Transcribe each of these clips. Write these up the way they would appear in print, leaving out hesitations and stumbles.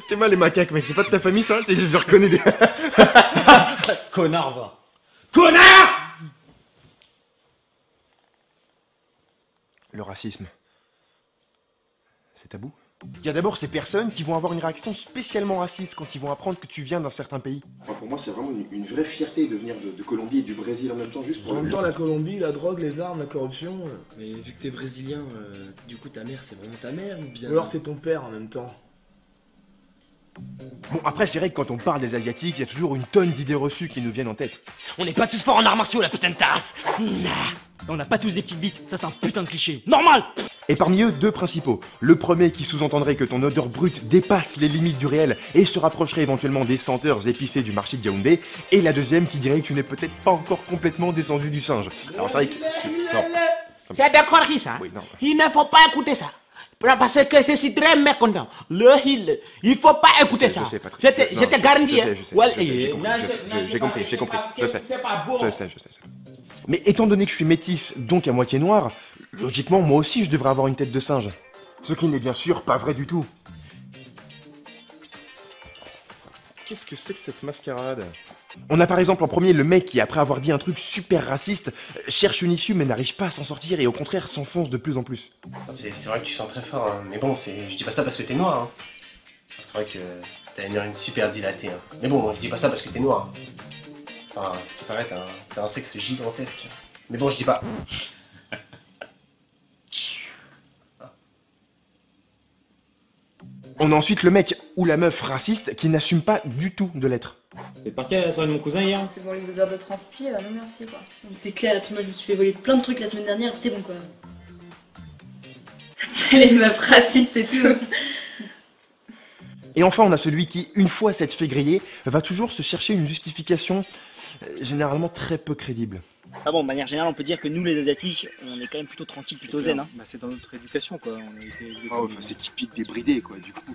T'es mal les macaques, mec, c'est pas de ta famille ça? Je reconnais des... Connard, va. Connard! Le racisme, c'est tabou. Il y a d'abord ces personnes qui vont avoir une réaction spécialement raciste quand ils vont apprendre que tu viens d'un certain pays. Pour moi, c'est vraiment une vraie fierté de venir de Colombie et du Brésil en même temps, juste pour... En même temps, la Colombie, la drogue, les armes, la corruption... Mais vu que t'es brésilien, du coup ta mère c'est vraiment ta mère ou bien... Ou alors c'est ton père en même temps. Bon, après, c'est vrai que quand on parle des Asiatiques, il y a toujours une tonne d'idées reçues qui nous viennent en tête. On n'est pas tous forts en arts martiaux, la putain de tasse. On n'a pas tous des petites bites, ça c'est un putain de cliché. Normal! Et parmi eux, deux principaux. Le premier qui sous-entendrait que ton odeur brute dépasse les limites du réel et se rapprocherait éventuellement des senteurs épicées du marché de Yaoundé. Et la deuxième qui dirait que tu n'es peut-être pas encore complètement descendu du singe. Alors c'est vrai que... Non. C'est des conneries ça. Oui, non. Il ne faut pas écouter ça. Parce que je suis très mécontent. Il faut pas écouter ça. Je sais, Patrick. Je te garantis. J'ai compris, je sais. Je sais. Mais étant donné que je suis métisse, donc à moitié noir, logiquement, moi aussi je devrais avoir une tête de singe. Ce qui n'est bien sûr pas vrai du tout. Qu'est-ce que c'est que cette mascarade? On a par exemple en premier le mec qui, après avoir dit un truc super raciste, cherche une issue mais n'arrive pas à s'en sortir et au contraire s'enfonce de plus en plus. C'est vrai que tu sens très fort, hein. Mais bon, je dis pas ça parce que t'es noir. Hein. C'est vrai que t'as une urine super dilatée. Hein. Mais bon, je dis pas ça parce que t'es noir. Enfin, ce qui paraît, t'as un sexe gigantesque. Mais bon, je dis pas... On a ensuite le mec ou la meuf raciste qui n'assume pas du tout de l'être. T'es parti à la soirée de mon cousin hier? C'est bon, les odeurs de transpi, non merci quoi. C'est clair, et puis moi je me suis fait voler plein de trucs la semaine dernière, c'est bon quoi. C'est les meufs racistes et tout. Et enfin, on a celui qui, une fois s'être fait griller, va toujours se chercher une justification généralement très peu crédible. Ah bon, de manière générale, on peut dire que nous, les Asiatiques, on est quand même plutôt tranquille, plutôt zen. Hein. Bah, c'est dans notre éducation, quoi. On a été... c'est typique des bridés, quoi, du coup.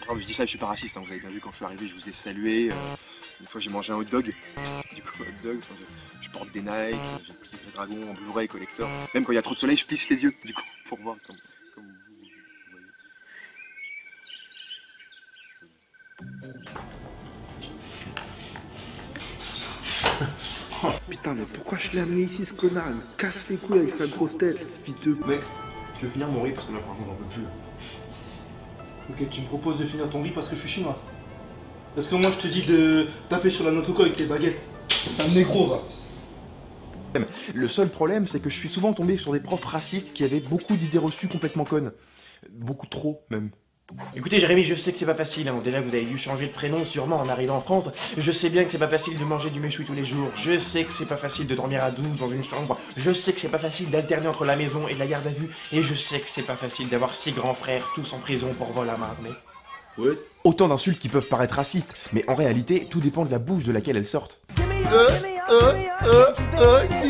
Enfin, je dis ça, je suis pas raciste, hein. Vous avez bien vu quand je suis arrivé, je vous ai salué. Une fois, j'ai mangé un hot dog. Du coup, hot dog, je porte des Nike, j'ai pris des dragons en Blu-ray collector. Même quand il y a trop de soleil, je plisse les yeux, du coup, pour voir comme vous voyez. Oh, putain, mais pourquoi je l'ai amené ici, ce connard? Il me casse les couilles avec sa grosse tête, ce fils de... Mec, tu veux finir mon riz parce que là, franchement, j'en peux plus. Ok, tu me proposes de finir ton riz parce que je suis chinois. Est-ce que moi, je te dis de taper sur la noix de coco avec tes baguettes? C'est un négro, va. Le seul problème, c'est que je suis souvent tombé sur des profs racistes qui avaient beaucoup d'idées reçues complètement connes. Beaucoup trop, même. Écoutez Jérémy, je sais que c'est pas facile, hein. Déjà vous avez dû changer de prénom sûrement en arrivant en France. Je sais bien que c'est pas facile de manger du méchoui tous les jours. Je sais que c'est pas facile de dormir à 12 dans une chambre. Je sais que c'est pas facile d'alterner entre la maison et la garde à vue. Et je sais que c'est pas facile d'avoir 6 grands frères tous en prison pour vol à main armée. Ouais. Autant d'insultes qui peuvent paraître racistes, mais en réalité, tout dépend de la bouche de laquelle elles sortent.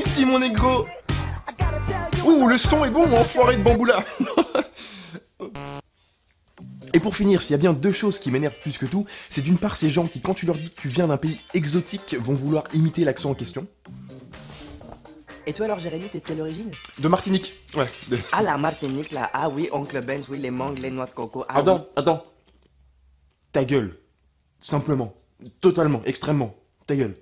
Si, mon négro. Ouh, le son est bon, enfoiré de bamboula. Et pour finir, s'il y a bien deux choses qui m'énervent plus que tout, c'est d'une part ces gens qui, quand tu leur dis que tu viens d'un pays exotique, vont vouloir imiter l'accent en question. Et toi alors Jérémy, t'es de quelle origine? De Martinique, ouais. Ah la Martinique là, ah oui, oncle Benz, oui, les mangues, les noix de coco, ah Attends, oui. attends. Ta gueule. Simplement. Totalement, extrêmement. Ta gueule.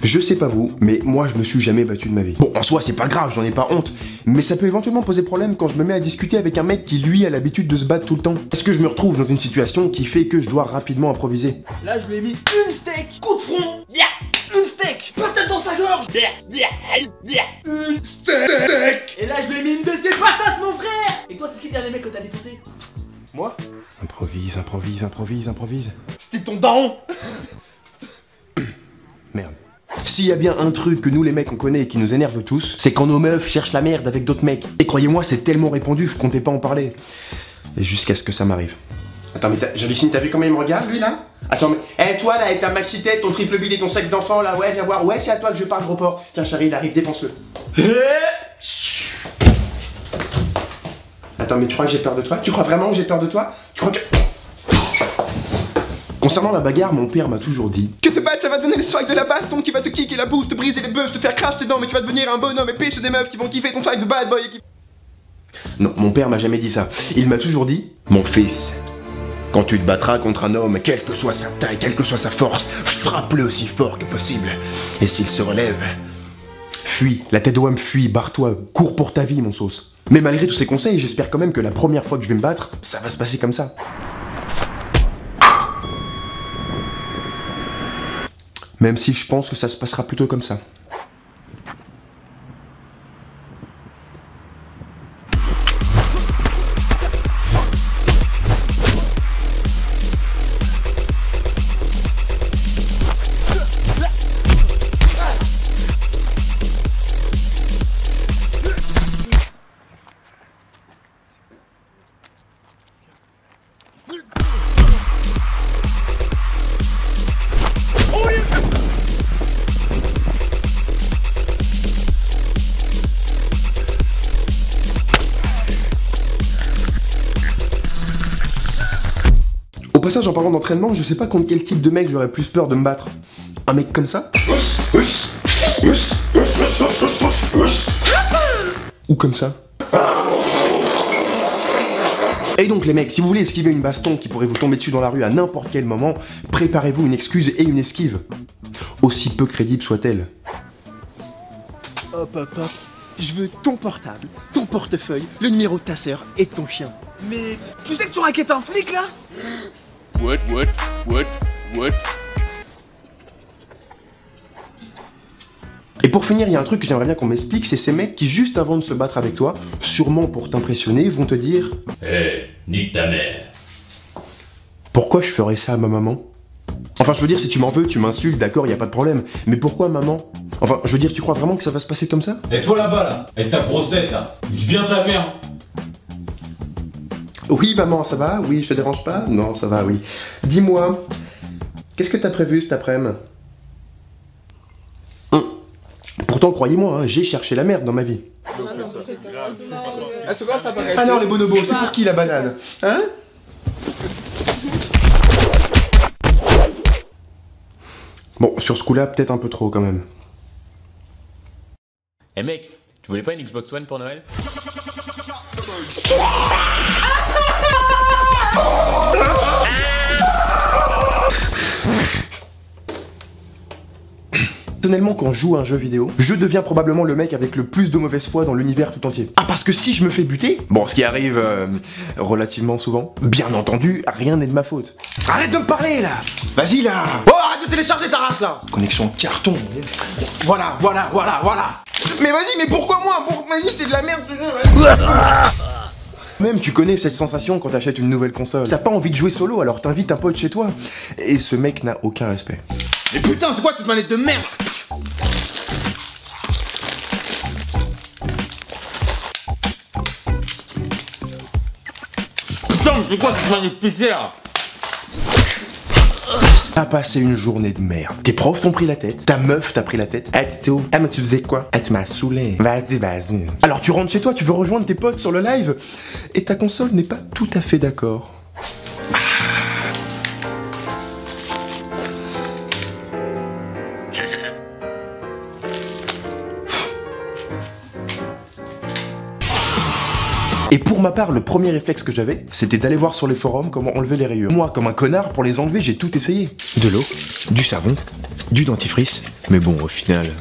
Je sais pas vous, mais moi je me suis jamais battu de ma vie. Bon, en soi c'est pas grave, j'en ai pas honte, mais ça peut éventuellement poser problème quand je me mets à discuter avec un mec qui lui a l'habitude de se battre tout le temps. Est-ce que je me retrouve dans une situation qui fait que je dois rapidement improviser? Là je lui ai mis une steak, coup de front, une steak, patate dans sa gorge, une steak. Et là je lui ai mis une de ses patates mon frère. Et toi c'est qui le dernier mec que t'as défoncé? Moi? Improvise, improvise, improvise, improvise. C'était ton daron. Merde. S'il y a bien un truc que nous les mecs on connaît et qui nous énerve tous, c'est quand nos meufs cherchent la merde avec d'autres mecs. Et croyez-moi, c'est tellement répandu, je comptais pas en parler. Et jusqu'à ce que ça m'arrive. Attends, mais j'hallucine, t'as vu comment il me regarde lui là? Attends, mais. Eh toi là, avec ta maxi tête, ton triple bide et ton sexe d'enfant là, ouais, viens voir. Ouais, c'est à toi que je parle, gros porc. Tiens, chérie, il arrive, dépense-le. Attends, mais tu crois que j'ai peur de toi? Tu crois vraiment que j'ai peur de toi? Tu crois que. Concernant la bagarre, mon père m'a toujours dit que te battre ça va te donner le swag de la baston qui va te kicker la bouffe, te briser les bœufs, te faire crash tes dents, mais tu vas devenir un bonhomme et pêcher des meufs qui vont kiffer ton swag de bad boy et qui... Non, mon père m'a jamais dit ça. Il m'a toujours dit mon fils, Quand tu te battras contre un homme, quelle que soit sa taille, quelle que soit sa force, frappe-le aussi fort que possible. Et s'il se relève, fuis, la tête au homme, fuis, barre-toi, cours pour ta vie, mon sauce. Mais malgré tous ces conseils, j'espère quand même que la première fois que je vais me battre, ça va se passer comme ça. Même si je pense que ça se passera plutôt comme ça. Au passage, en parlant d'entraînement, je sais pas contre quel type de mec j'aurais plus peur de me battre. Un mec comme ça? Ou comme ça? Et donc les mecs, si vous voulez esquiver une baston qui pourrait vous tomber dessus dans la rue à n'importe quel moment, préparez-vous une excuse et une esquive. Aussi peu crédible soit-elle. Hop, hop, hop. Je veux ton portable, ton portefeuille, le numéro de ta sœur et de ton chien. Mais tu sais que tu raquettes un flic là? What? Et pour finir, il y a un truc que j'aimerais bien qu'on m'explique, c'est ces mecs qui, juste avant de se battre avec toi, sûrement pour t'impressionner, vont te dire « Hé, nique ta mère !» Pourquoi je ferais ça à ma maman? Enfin, je veux dire, si tu m'en veux, tu m'insultes, d'accord, y a pas de problème. Mais pourquoi maman? Enfin, je veux dire, tu crois vraiment que ça va se passer comme ça? Et toi là-bas, là, avec ta grosse tête, là, nique bien ta mère. Oui, maman, ça va? Oui, je te dérange pas? Non, ça va, oui. Dis-moi, qu'est-ce que t'as prévu cet après-midi? Pourtant, croyez-moi, hein, j'ai cherché la merde dans ma vie. Ah non, les bonobos, c'est pour qui la banane? Hein? Bon, sur ce coup-là, peut-être un peu trop quand même. Eh mec, tu voulais pas une Xbox One pour Noël? Personnellement, quand je joue à un jeu vidéo, je deviens probablement le mec avec le plus de mauvaise foi dans l'univers tout entier. Ah, parce que si je me fais buter, bon, ce qui arrive relativement souvent, bien entendu, rien n'est de ma faute. Arrête de me parler là! Vas-y là! Oh, arrête de télécharger ta race là! Connexion carton. Voilà. Mais vas-y, mais pourquoi moi? Vas-y, c'est de la merde. Même tu connais cette sensation quand t'achètes une nouvelle console. T'as pas envie de jouer solo, alors t'invites un pote chez toi. Et ce mec n'a aucun respect. Mais putain, c'est quoi cette manette de merde? Putain, c'est quoi cette manette pétée là? T'as passé une journée de merde. Tes profs t'ont pris la tête, ta meuf t'a pris la tête. Ah, t'étais où? Ah, mais tu faisais quoi? Ah, tu m'as saoulé. Vas-y. Alors tu rentres chez toi, tu veux rejoindre tes potes sur le live, et ta console n'est pas tout à fait d'accord. Et pour ma part, le premier réflexe que j'avais, c'était d'aller voir sur les forums comment enlever les rayures. Moi, comme un connard, pour les enlever, j'ai tout essayé. De l'eau, du savon, du dentifrice. Mais bon, au final...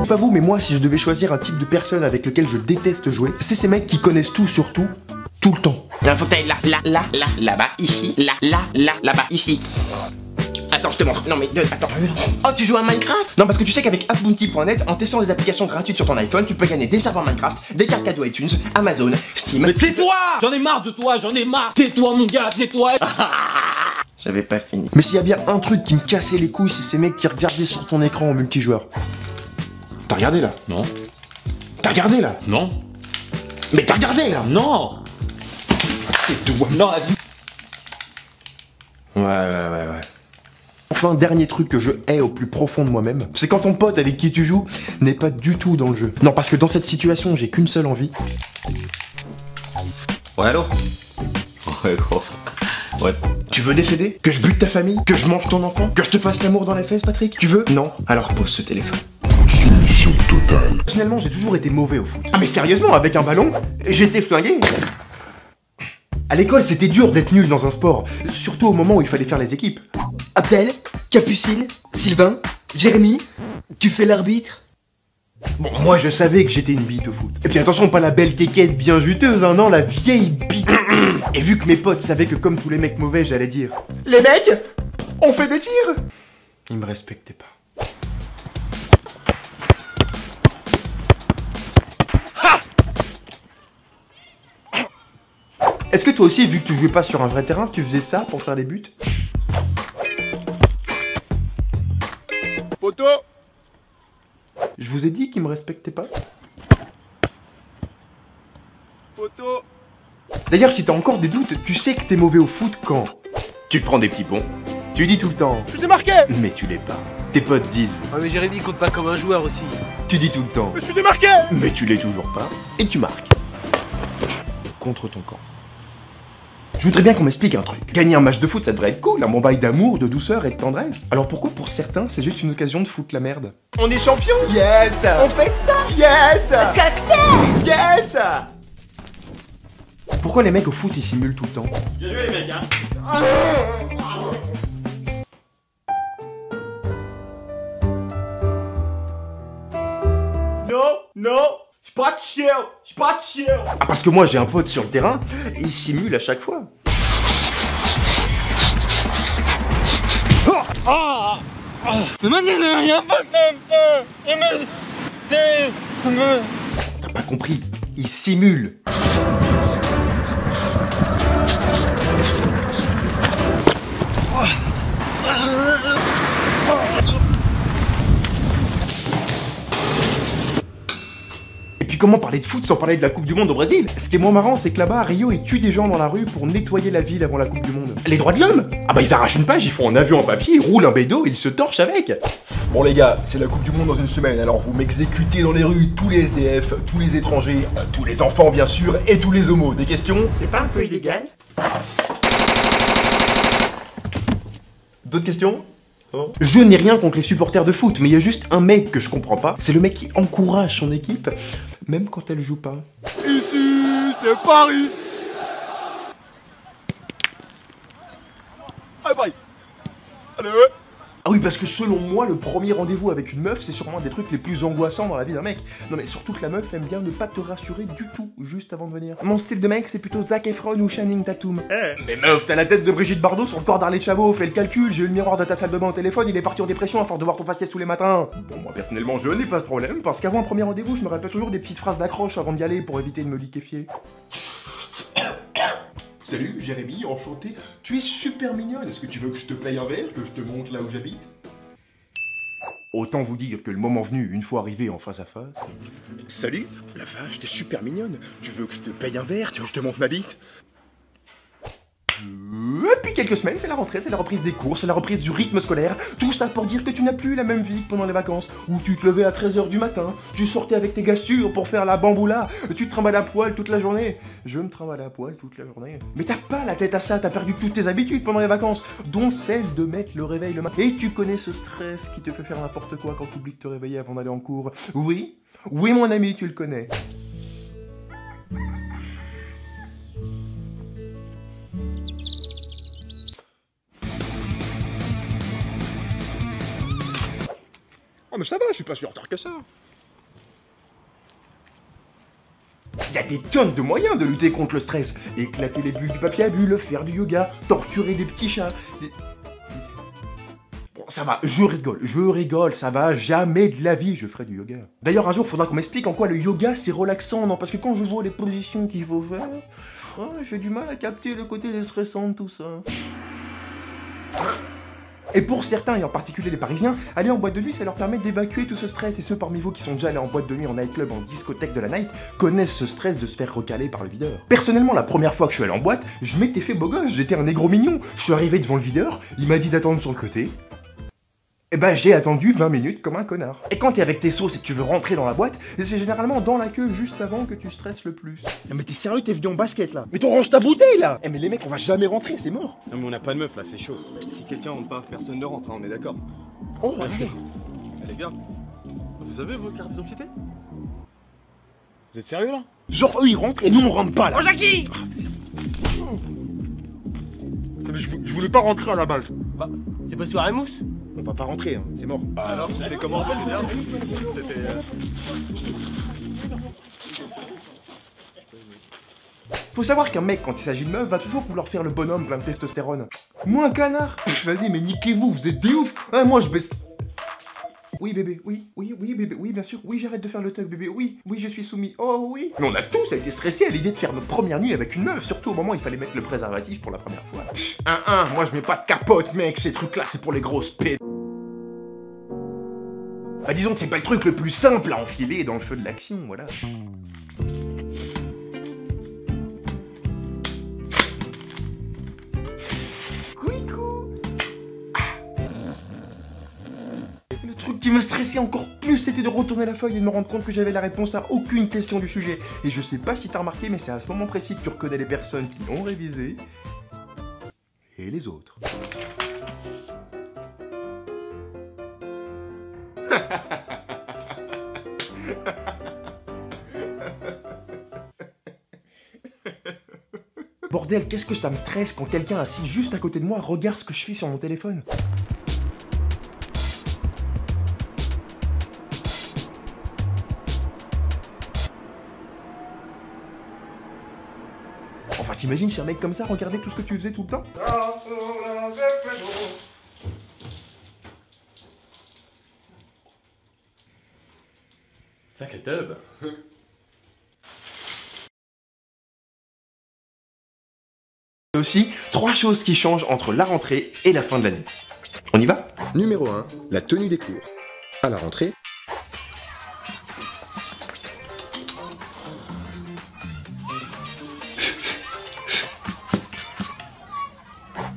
Pas vous, mais moi, si je devais choisir un type de personne avec lequel je déteste jouer, c'est ces mecs qui connaissent tout sur tout, tout le temps. Il y a un fauteuil là-bas, ici, là-bas, ici. Attends, je te montre. Non mais attends. Oh, tu joues à Minecraft? Non, parce que tu sais qu'avec appbounty.net, en testant des applications gratuites sur ton iPhone, tu peux gagner des serveurs Minecraft, des cartes cadeaux iTunes, Amazon, Steam... Mais tais-toi! J'en ai marre de toi, j'en ai marre! Tais-toi mon gars, tais-toi! J'avais pas fini. Mais s'il y a bien un truc qui me cassait les couilles, c'est ces mecs qui regardaient sur ton écran en multijoueur. T'as regardé là? Non. T'as regardé là? Non. Mais t'as regardé là? Non. Tes doigts. Non, Ouais. Enfin, dernier truc que je hais au plus profond de moi-même, c'est quand ton pote avec qui tu joues n'est pas du tout dans le jeu. Non, parce que dans cette situation, j'ai qu'une seule envie. Ouais, allô? Ouais, gros. Ouais. Tu veux décéder? Que je bute ta famille? Que je mange ton enfant? Que je te fasse l'amour dans les fesses, Patrick? Tu veux? Non? Alors pose ce téléphone. Soumission totale. Total. Finalement, j'ai toujours été mauvais au foot. Ah mais sérieusement, avec un ballon, j'étais flingué. À l'école, c'était dur d'être nul dans un sport, surtout au moment où il fallait faire les équipes. Abdel, Capucine, Sylvain, Jérémy, tu fais l'arbitre? Bon, moi je savais que j'étais une bite au foot. Et puis attention, pas la belle quéquette bien juteuse, hein, non, la vieille bite. Et vu que mes potes savaient que comme tous les mecs mauvais, j'allais dire « Les mecs, on fait des tirs !» Ils me respectaient pas. Est-ce que toi aussi, vu que tu jouais pas sur un vrai terrain, tu faisais ça pour faire des buts? Poto! Je vous ai dit qu'ils me respectaient pas. Poto! D'ailleurs, si t'as encore des doutes, tu sais que t'es mauvais au foot quand tu te prends des petits ponts. Tu dis tout le temps Je suis démarqué! Mais tu l'es pas. Tes potes disent Ah mais Jérémy compte pas comme un joueur aussi. Tu dis tout le temps Je suis démarqué! Mais tu l'es toujours pas. Et tu marques. Contre ton camp. Je voudrais bien qu'on m'explique un truc. Gagner un match de foot, ça devrait être cool, un bon bail d'amour, de douceur et de tendresse. Alors pourquoi pour certains, c'est juste une occasion de foutre la merde? On est champion? Yes! On fait ça? Yes! Cocktail! Yes! Pourquoi les mecs au foot ils simulent tout le temps? Bien joué les mecs, hein. Non, j'suis pas de chill. Ah parce que moi j'ai un pote sur le terrain, et il simule à chaque fois. Mais maintenant, il y a pas de... T'as pas compris, il simule. Et puis comment parler de foot sans parler de la Coupe du Monde au Brésil? Ce qui est moins marrant, c'est que là-bas, à Rio, ils tuent des gens dans la rue pour nettoyer la ville avant la Coupe du Monde. Les droits de l'homme? Ah bah ils arrachent une page, ils font un avion en papier, ils roulent un bédo et ils se torchent avec. Bon les gars, c'est la Coupe du Monde dans une semaine, alors vous m'exécutez dans les rues, tous les SDF, tous les étrangers, tous les enfants bien sûr, et tous les homos. Des questions? C'est pas un peu illégal? D'autres questions? Je n'ai rien contre les supporters de foot, mais il y a juste un mec que je comprends pas, c'est le mec qui encourage son équipe, même quand elle joue pas. Ici, c'est Paris. Allez, bye. Allez, ouais. Ah oui, parce que selon moi, le premier rendez-vous avec une meuf, c'est sûrement un des trucs les plus angoissants dans la vie d'un mec. Non mais surtout que la meuf aime bien ne pas te rassurer du tout, juste avant de venir. Mon style de mec, c'est plutôt Zac Efron ou Channing Tatum. Mais meuf, t'as la tête de Brigitte Bardot sur le corps d'Arlette Chabot, fais le calcul, j'ai eu le miroir de ta salle de bain au téléphone, il est parti en dépression à force de voir ton faciès tous les matins. Bon, moi personnellement, je n'ai pas de problème, parce qu'avant un premier rendez-vous, je me rappelle toujours des petites phrases d'accroche avant d'y aller pour éviter de me liquéfier. Salut, Jérémy, enchanté. Tu es super mignonne. Est-ce que tu veux que je te paye un verre, que je te montre là où j'habite? Autant vous dire que le moment venu, une fois arrivé en face à face... Salut, la vache, t'es super mignonne. Tu veux que je te paye un verre, tu veux que je te montre ma bite? Et puis quelques semaines, c'est la rentrée, c'est la reprise des cours, c'est la reprise du rythme scolaire. Tout ça pour dire que tu n'as plus la même vie que pendant les vacances, où tu te levais à 13h du matin, tu sortais avec tes gars sûrs pour faire la bamboula, tu te trimballais à poil toute la journée. Je me trimballe à poil toute la journée. Mais t'as pas la tête à ça, t'as perdu toutes tes habitudes pendant les vacances, dont celle de mettre le réveil le matin. Et tu connais ce stress qui te fait faire n'importe quoi quand tu oublies de te réveiller avant d'aller en cours. Oui, oui mon ami, tu le connais. Oh mais ça va, je suis pas si en retard que ça. Il y a des tonnes de moyens de lutter contre le stress. Éclater les bulles du papier à bulles, faire du yoga, torturer des petits chats. Bon, ça va, je rigole, ça va, jamais de la vie je ferai du yoga. D'ailleurs un jour, faudra qu'on m'explique en quoi le yoga c'est relaxant, non? Parce que quand je vois les positions qu'il faut faire, oh, j'ai du mal à capter le côté déstressant de tout ça. Et pour certains, et en particulier les Parisiens, aller en boîte de nuit, ça leur permet d'évacuer tout ce stress. Et ceux parmi vous qui sont déjà allés en boîte de nuit, en nightclub, en discothèque de la night, connaissent ce stress de se faire recaler par le videur. Personnellement, la première fois que je suis allé en boîte, je m'étais fait beau gosse, j'étais un négro mignon. Je suis arrivé devant le videur, il m'a dit d'attendre sur le côté. Et bah j'ai attendu 20 minutes comme un connard. Et quand t'es avec tes sauces et que tu veux rentrer dans la boîte, c'est généralement dans la queue juste avant que tu stresses le plus. Non mais t'es sérieux, t'es venu en basket là? Mais t'en ranges ta bouteille là! Eh mais les mecs, on va jamais rentrer, c'est mort! Non mais on n'a pas de meuf là, c'est chaud. Si quelqu'un rentre pas, personne ne rentre, hein, on est d'accord. Oh allez! Les gars, Vous avez vos cartes d'identité? Vous êtes sérieux là? Genre eux ils rentrent et nous on rentre pas là. Oh Jackie! Mais je voulais pas rentrer à la base. Bah, c'est pas soirée mousse? On va pas rentrer, hein. C'est mort. Alors, c'était comment ça? C'était... Faut savoir qu'un mec, quand il s'agit de meuf, va toujours vouloir faire le bonhomme plein de testostérone. Moi un canard. Vas-y, mais niquez-vous, vous êtes des ouf. Ouais, moi je baisse... Oui bébé, oui bébé, oui bien sûr, oui j'arrête de faire le tug bébé, oui je suis soumis, oh oui. Mais on a tous été stressés à l'idée de faire notre première nuit avec une meuf, surtout au moment où il fallait mettre le préservatif pour la première fois. Moi je mets pas de capote mec, ces trucs là c'est pour les grosses p***. Bah disons que c'est pas le truc le plus simple à enfiler dans le feu de l'action, voilà. Le truc qui me stressait encore plus, c'était de retourner la feuille et de me rendre compte que j'avais la réponse à aucune question du sujet. Et je sais pas si t'as remarqué, mais c'est à ce moment précis que tu reconnais les personnes qui ont révisé et les autres. Bordel, qu'est-ce que ça me stresse quand quelqu'un assis juste à côté de moi regarde ce que je fais sur mon téléphone. Enfin, t'imagines chez un mec comme ça regarder tout ce que tu faisais tout le temps? Sac à tub. Aussi, 3 choses qui changent entre la rentrée et la fin de l'année. On y va? Numéro 1, la tenue des cours. À la rentrée,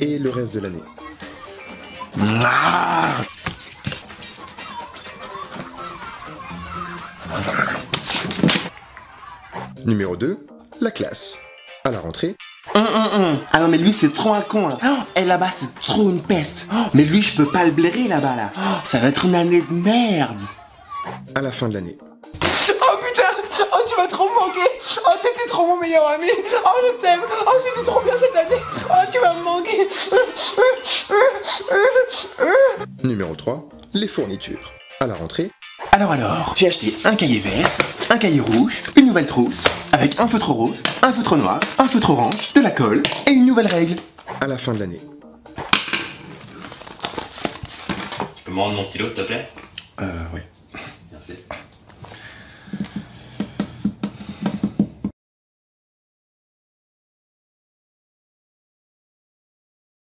et le reste de l'année. Numéro 2, la classe. À la rentrée. Ah non mais lui c'est trop un con là. Et là-bas c'est trop une peste. Mais lui je peux pas le blairer là-bas là. Ça va être une année de merde. À la fin de l'année. Oh putain! Oh tu m'as trop manqué! Oh t'étais trop mon meilleur ami! Oh je t'aime! Oh c'était trop bien cette année! Oh tu vas me manquer! Numéro 3, les fournitures. À la rentrée. Alors, j'ai acheté un cahier vert, un cahier rouge, une nouvelle trousse, avec un feutre rose, un feutre noir, un feutre orange, de la colle et une nouvelle règle. À la fin de l'année. Tu peux me rendre mon stylo s'il te plaît? Oui.